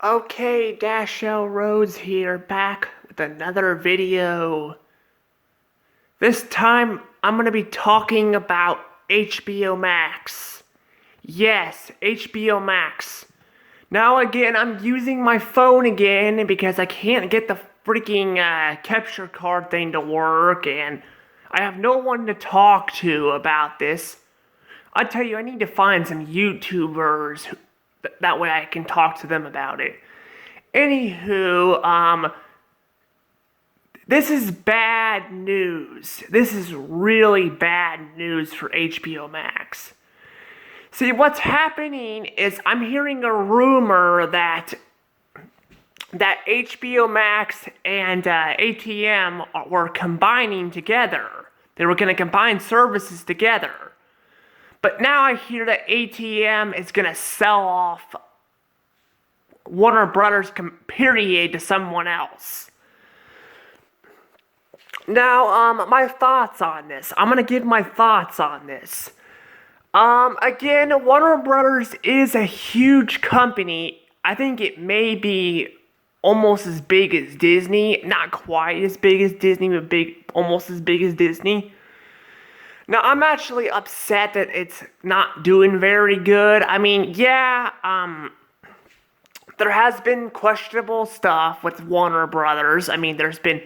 Okay, Dashell Rhodes here, back with another video. This time, I'm gonna be talking about HBO Max. Yes, HBO Max. Now again, I'm using my phone again because I can't get the freaking capture card thing to work, and I have no one to talk to about this. I tell you, I need to find some YouTubers that way I can talk to them about it. Anywho, this is bad news. This is really bad news for HBO Max. See, what's happening is I'm hearing a rumor that HBO Max and ATM were combining together. They were going to combine services together. But now I hear that ATM is going to sell off Warner Brothers period to someone else. Now, my thoughts on this. I'm gonna give my thoughts on this. Again, Warner Brothers is a huge company. I think it may be almost as big as Disney. Not quite as big as Disney, but almost as big as Disney. Now, I'm actually upset that it's not doing very good. I mean, yeah, there has been questionable stuff with Warner Brothers. I mean, there's been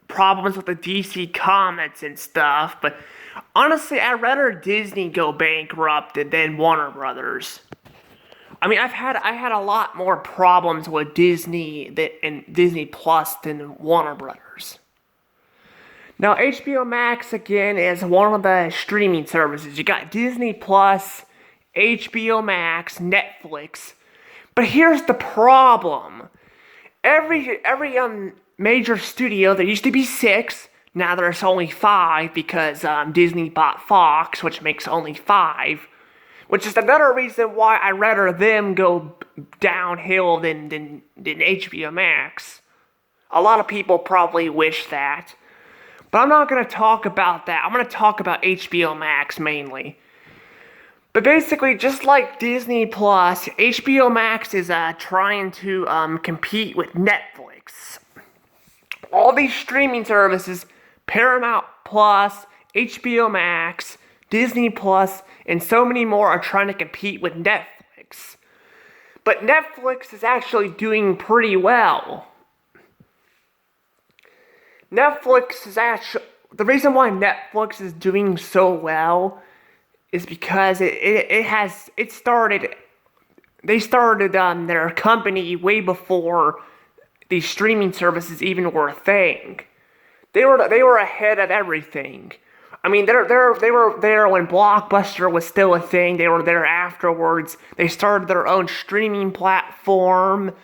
problems with the DC Comics and stuff, but honestly, I'd rather Disney go bankrupt than Warner Brothers. I mean, I had a lot more problems with Disney and Disney Plus than Warner Brothers. Now, HBO Max again is one of the streaming services. You got Disney Plus, HBO Max, Netflix. But here's the problem. Every major studio, there used to be 6, now there's only 5 because Disney bought Fox, which makes only 5. Which is another reason why I'd rather them go downhill than HBO Max. A lot of people probably wish that. But I'm not going to talk about that. I'm going to talk about HBO Max mainly. But basically, just like Disney Plus, HBO Max is trying to compete with Netflix. All these streaming services, Paramount Plus, HBO Max, Disney Plus, and so many more are trying to compete with Netflix. But Netflix is actually doing pretty well. The reason why Netflix is doing so well is because they started their company way before these streaming services even were a thing. They were ahead of everything. I mean, they were there when Blockbuster was still a thing. They were there afterwards. They started their own streaming platform.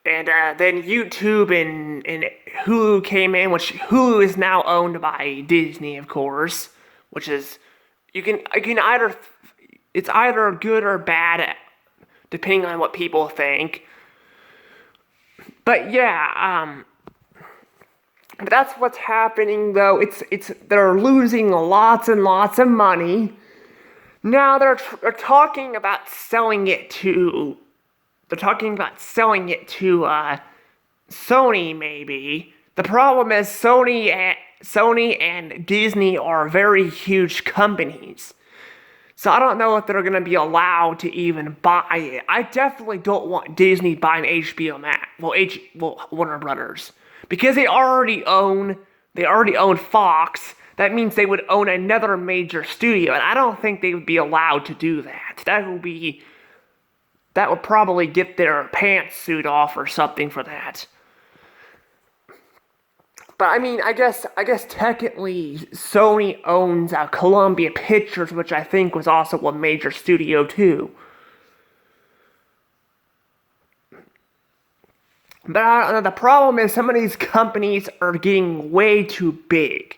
And then YouTube and Hulu came in, which Hulu is now owned by Disney, of course. Which is, it's either good or bad, depending on what people think. But yeah, but that's what's happening though. They're losing lots and lots of money. Now they're talking about selling it to. They're talking about selling it to Sony, maybe. The problem is Sony and Disney are very huge companies. So I don't know if they're going to be allowed to even buy it. I definitely don't want Disney buying HBO Max. Warner Brothers. Because they already own Fox. That means they would own another major studio. And I don't think they would be allowed to do that. That would probably get their pantsuit off or something for that. But I mean, I guess technically Sony owns Columbia Pictures, which I think was also a major studio too. But I don't know, the problem is some of these companies are getting way too big.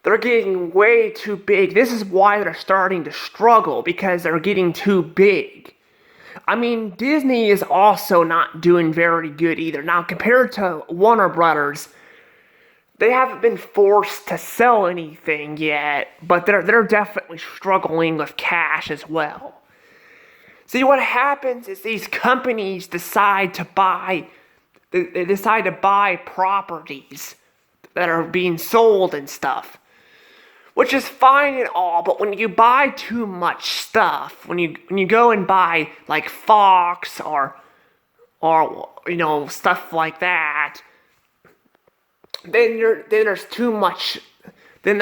They're getting way too big. This is why they're starting to struggle, because they're getting too big. I mean, Disney is also not doing very good either. Now, compared to Warner Brothers, they haven't been forced to sell anything yet, but they're definitely struggling with cash as well. See, what happens is these companies decide to buy, they decide to buy properties that are being sold and stuff, which is fine and all. But when you buy too much stuff, when you go and buy like Fox or stuff like that, then there's too much. Well,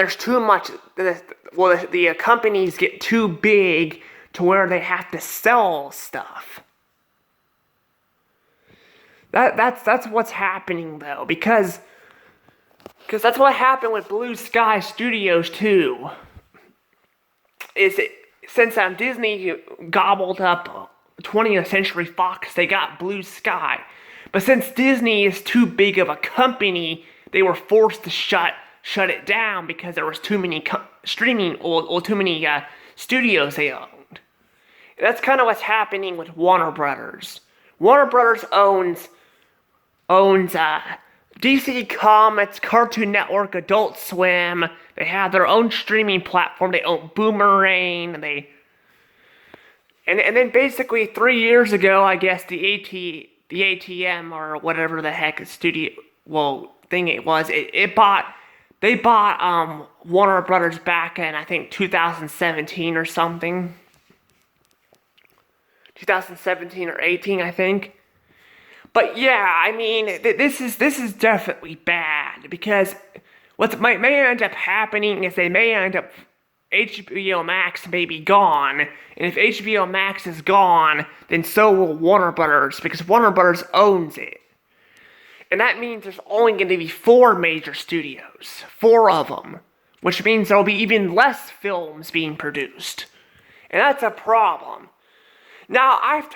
the companies get too big to where they have to sell stuff. That's what's happening though, because that's what happened with Blue Sky Studios too. Since Disney gobbled up 20th Century Fox, they got Blue Sky. But since Disney is too big of a company, they were forced to shut it down because there was too many too many studios they owned. And that's kind of what's happening with Warner Brothers. Warner Brothers owns DC Comics, Cartoon Network, Adult Swim. They have their own streaming platform. They own Boomerang. And then basically 3 years ago, I guess the ATM or whatever the heck thing it was, they bought Warner Brothers back in I think 2017 or something. 2017 or 18, I think. But yeah, I mean, this is definitely bad, because what may end up happening is HBO Max may be gone, and if HBO Max is gone, then so will Warner Brothers, because Warner Brothers owns it. And that means there's only going to be 4 major studios, 4 of them, which means there'll be even less films being produced. And that's a problem. Now, I don't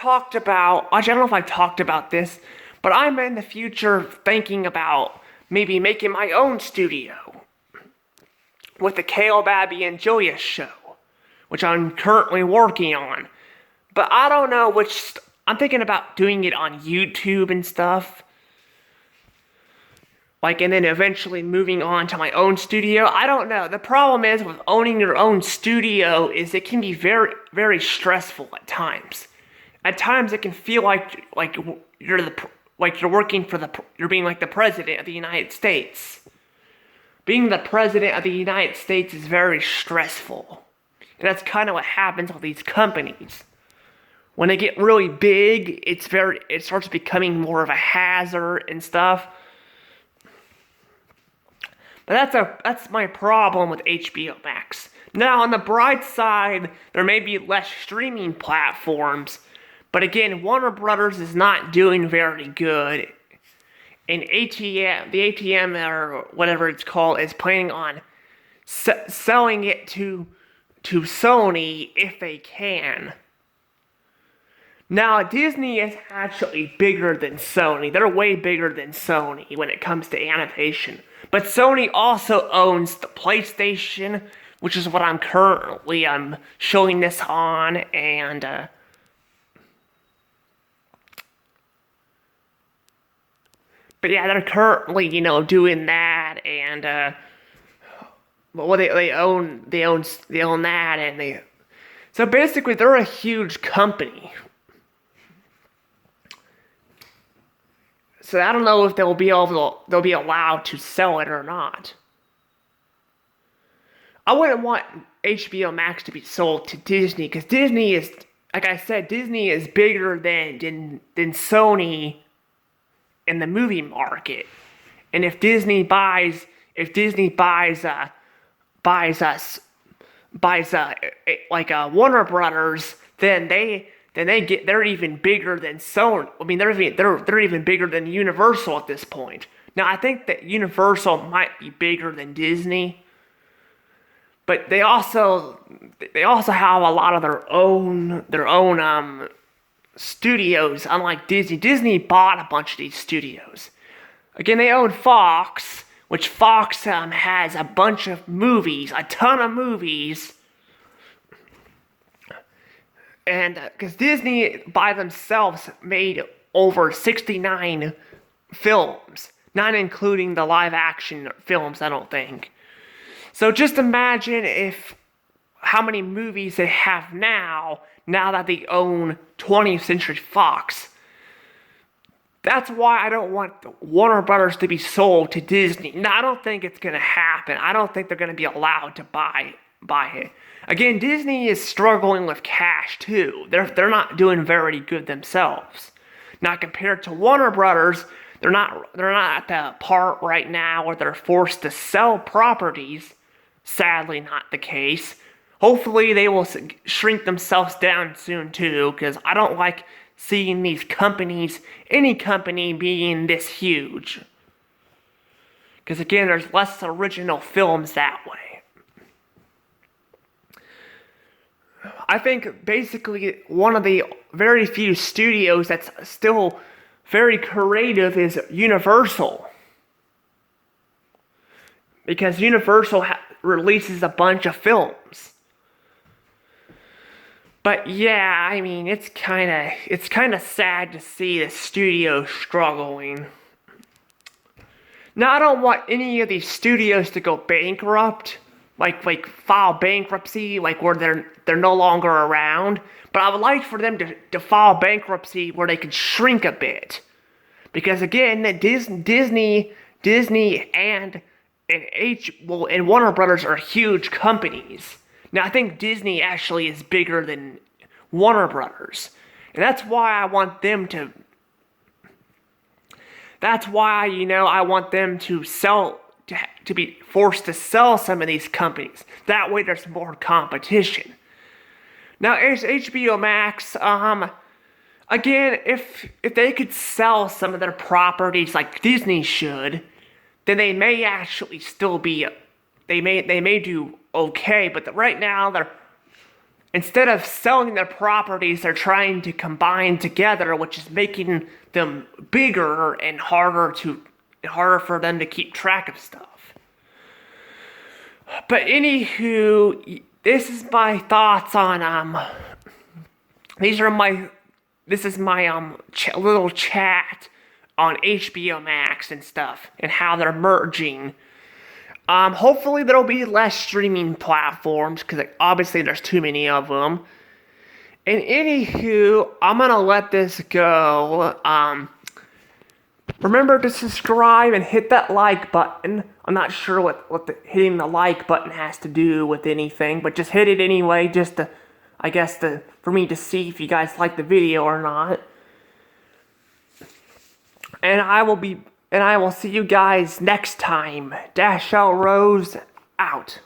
know if I've talked about this, but I'm in the future thinking about maybe making my own studio with the Caleb, Abby, and Julia show, which I'm currently working on. But I don't know I'm thinking about doing it on YouTube and stuff. And then eventually moving on to my own studio. I don't know. The problem is with owning your own studio is it can be very, very stressful at times. At times it can feel like you're being like the president of the United States. Being the president of the United States is very stressful. And that's kind of what happens with these companies. When they get really big, it starts becoming more of a hazard and stuff. But that's my problem with HBO Max. Now, on the bright side, there may be less streaming platforms, but again, Warner Brothers is not doing very good. And the ATM or whatever it's called is planning on selling it to Sony if they can. Now, Disney is actually bigger than Sony. They're way bigger than Sony when it comes to animation. But Sony also owns the PlayStation, which is what I'm currently showing this on, and but yeah, they're currently doing that, and they own that, and so basically they're a huge company. So I don't know if they'll be allowed to sell it or not. I wouldn't want HBO Max to be sold to Disney, because Disney is, like I said, Disney is bigger than Sony in the movie market. And if Disney buys Warner Brothers, then they're even bigger than Sony. I mean, they're even bigger than Universal at this point. Now, I think that Universal might be bigger than Disney, but they also have a lot of their own studios. Unlike Disney, Disney bought a bunch of these studios. Again, they own Fox, which Fox has a bunch of movies, a ton of movies. And because Disney by themselves made over 69 films, not including the live action films, I don't think. So just imagine how many movies they have now now that they own 20th Century Fox. That's why I don't want Warner Brothers to be sold to Disney. Now, I don't think it's going to happen. I don't think they're going to be allowed to buy it. Again, Disney is struggling with cash too. They're not doing very good themselves. Now, compared to Warner Brothers, they're not at the part right now where they're forced to sell properties. Sadly, not the case. Hopefully, they will shrink themselves down soon too, because I don't like seeing these companies, any company, being this huge. Because again, there's less original films that way. I think basically one of the very few studios that's still very creative is Universal. Because Universal releases a bunch of films. But yeah, I mean, it's kind of sad to see the studio struggling. Now, I don't want any of these studios to go bankrupt, like file bankruptcy, like where they're no longer around. But I would like for them to file bankruptcy where they can shrink a bit, because again, Disney and Warner Brothers are huge companies. Now, I think Disney actually is bigger than Warner Brothers. And that's why I want them to... That's why, I want them to sell... To be forced to sell some of these companies. That way there's more competition. Now, as HBO Max, again, if they could sell some of their properties like Disney should, then they may actually still be... They may do okay, but right now instead of selling their properties, they're trying to combine together, which is making them bigger and harder for them to keep track of stuff. But anywho, this is my thoughts on this is my little chat on HBO Max and stuff and how they're merging. Hopefully there'll be less streaming platforms, because obviously there's too many of them. And anywho, I'm gonna let this go. Remember to subscribe and hit that like button. I'm not sure what hitting the like button has to do with anything, but just hit it anyway, just to, for me to see if you guys like the video or not. And I will see you guys next time. Dash L Rose out.